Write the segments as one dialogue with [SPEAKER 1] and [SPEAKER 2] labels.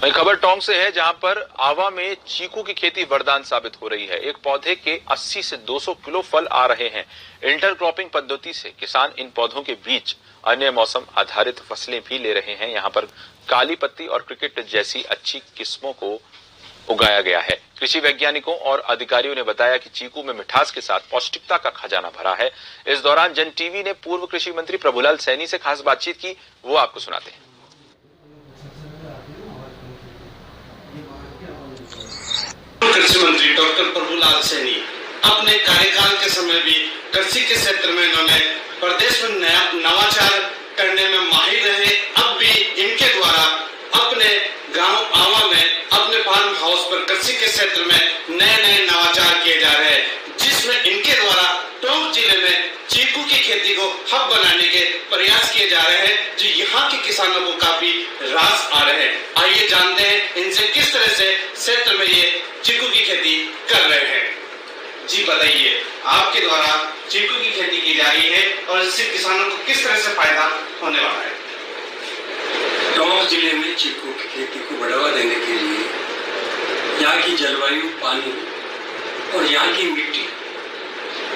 [SPEAKER 1] वहीं खबर टोंक से है, जहां पर आवा में चीकू की खेती वरदान साबित हो रही है। एक पौधे के 80 से 200 किलो फल आ रहे हैं। इंटरक्रॉपिंग पद्धति से किसान इन पौधों के बीच अन्य मौसम आधारित फसलें भी ले रहे हैं। यहां पर काली पत्ती और क्रिकेट जैसी अच्छी किस्मों को उगाया गया है। कृषि वैज्ञानिकों और अधिकारियों ने बताया कि चीकू में मिठास के साथ पौष्टिकता का खजाना भरा है। इस दौरान जन टीवी ने पूर्व कृषि मंत्री प्रभुलाल सैनी से खास बातचीत की, वो आपको सुनाते हैं।
[SPEAKER 2] कृषि मंत्री डॉक्टर प्रभुलाल सैनी अपने कार्यकाल के समय भी कृषि के क्षेत्र में इन्होंने प्रदेश में नवाचार करने में माहिर रहे। अब भी इनके द्वारा अपने गांव आवा में अपने फार्म हाउस पर कृषि के क्षेत्र में नए नवाचार किए जा रहे हैं, जिसमें इनके द्वारा टोंक जिले में चीकू की खेती को हब बनाने के प्रयास किए जा रहे हैं, जो यहाँ के किसानों को काफी रास आ रहे हैं। आइए जानते हैं इनसे किस तरह से क्षेत्र में ये चीकू की खेती कर रहे हैं। जी बताइए, आपके द्वारा चीकू की खेती की जा रही है और इससे किसानों को किस तरह से फायदा होने वाला है?
[SPEAKER 3] टोंक जिले में चीकू की खेती को बढ़ावा देने के लिए यहाँ की जलवायु, पानी और यहाँ की मिट्टी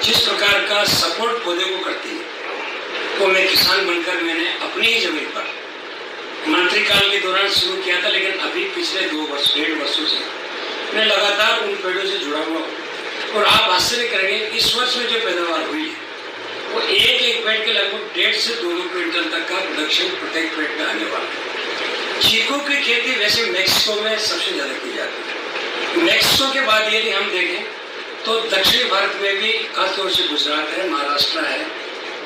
[SPEAKER 3] जिस प्रकार का सपोर्ट पौधे को करती है, वो मैं किसान बनकर मैंने अपनी ही जमीन पर मंत्री काल के दौरान शुरू किया था, लेकिन अभी पिछले 1.5 वर्षों से मैं लगातार उन पेड़ों से जुड़ा हुआ हूँ। और आप आश्चर्य करेंगे, इस वर्ष में जो पैदावार हुई है वो एक पेड़ के लगभग 1.5 से 2 क्विंटल तक का प्रोडक्शन प्रत्येक पेड़ में आने वाला है। चीकू की खेती वैसे मैक्सिको में सबसे ज्यादा की जाती है। मैक्सिको के बाद यदि हम देखें तो दक्षिण भारत में भी खासतौर से गुजरात है, महाराष्ट्र है,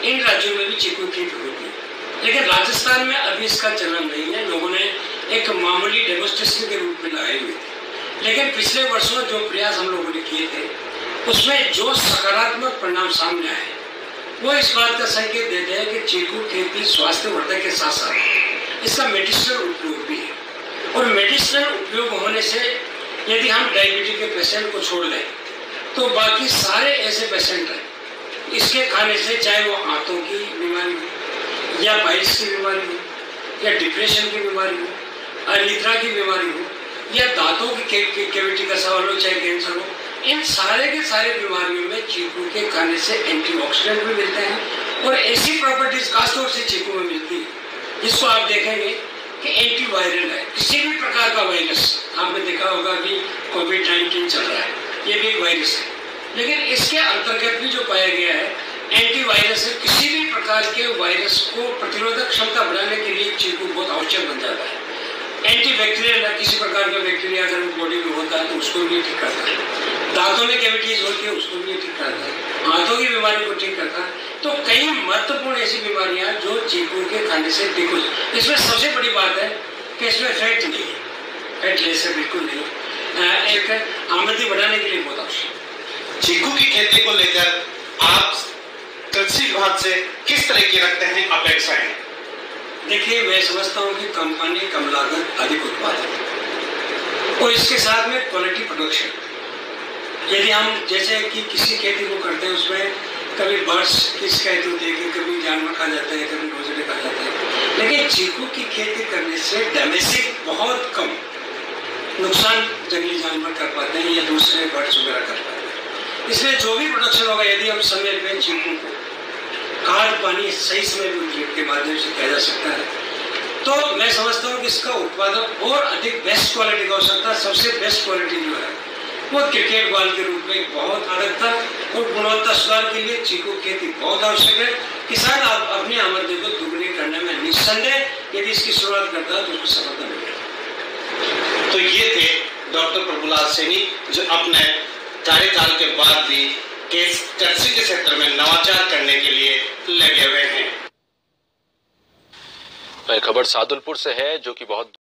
[SPEAKER 3] इन राज्यों में भी चीकू की खेती होती है। लेकिन राजस्थान में अभी इसका चलन नहीं है। लोगों ने एक मामूली डेमोन्स्ट्रेशन के रूप में लगाई हुई थी, लेकिन पिछले वर्षों जो प्रयास हम लोगों ने किए थे उसमें जो सकारात्मक परिणाम सामने आए वो इस बात का संकेत देते हैं कि चीकू खेती स्वास्थ्यवर्धक के साथ साथ इसका मेडिसिनल उपयोग भी है। और मेडिसिनल उपयोग होने से यदि हम डायबिटीज के पेशेंट को छोड़ दें तो बाकी सारे ऐसे पेशेंट हैं, इसके खाने से चाहे वो आंतों की बीमारी हो या पाइल्स की बीमारी हो या डिप्रेशन की बीमारी हो, अनिद्रा की बीमारी हो या दांतों की कैविटी का सवाल हो, चाहे कैंसर हो, इन सारे के सारे बीमारियों में चीकू के खाने से एंटीऑक्सीडेंट भी मिलते हैं और ऐसी प्रॉपर्टीज खासतौर से चीकू में मिलती है जिसको आप देखेंगे कि एंटीवायरल है। किसी भी प्रकार का वायरस, आपने देखा होगा कि कोविड-19 चल रहा है, ये भी एक वायरस है, लेकिन इसके अंतर्गत भी जो पाया गया है एंटीवायरस है। किसी भी प्रकार के वायरस को प्रतिरोधक क्षमता बढ़ाने के लिए चीकू बहुत आवश्यक बन जाता है। एंटीबैक्टीरियल है, किसी प्रकार का बैक्टीरिया अगर बॉडी में होता है तो उसको भी ठीक करता है। दांतों में कैविटीज होती है उसको भी ठीक करता है। आंतों की बीमारी को ठीक करता है। तो कई महत्वपूर्ण ऐसी बीमारियां जो चीकू के खाने से ठीक हो। इसमें सबसे बड़ी बात है कि इसमें फैट नहीं है, फैट लेस है, बिल्कुल नहीं। एक आमदनी बढ़ाने के लिए बहुत आवश्यक।
[SPEAKER 2] चीकू की खेती को लेकर आप कृषि विभाग से किस तरह की रखते हैं अपेक्षाएं?
[SPEAKER 3] देखिए, मैं समझता हूँ कि कंपनी कम लागत अधिक उत्पादन और इसके साथ में क्वालिटी प्रोडक्शन। यदि हम जैसे कि किसी खेती को करते हैं उसमें कभी बर्ड्स की शिकायत होती है कि कभी जानवर खा जाते हैं, कभी रोजड़े खा जाते हैं, लेकिन चीकू की खेती करने से डोमेस्टिक बहुत कम नुकसान जंगली जानवर कर पाते हैं या दूसरे बर्ड्स वगैरह कर पाते हैं। इसलिए जो भी प्रोडक्शन होगा, यदि हम समय पे चीकू को खाद पानी सही समय पर के माध्यम से किया जा सकता है तो मैं समझता हूँ कि इसका उत्पादन और अधिक बेस्ट क्वालिटी का हो सकता है। सबसे बेस्ट क्वालिटी जो है वो क्रिकेट बॉल के रूप में बहुत अधिकता और गुणवत्ता सुधार के लिए चीकू खेती बहुत आवश्यक है। किसान अपनी आमदनी को दुगनी करने में निस्संदेह यदि इसकी शुरुआत करता है तो उसको सफलता मिलेगी।
[SPEAKER 2] तो ये थे डॉक्टर प्रभुलाल सैनी, जो अपने कार्यकाल के बाद भी कृषि के क्षेत्र में नवाचार करने के लिए लगे हुए हैं।
[SPEAKER 1] खबर सादुलपुर से है, जो कि बहुत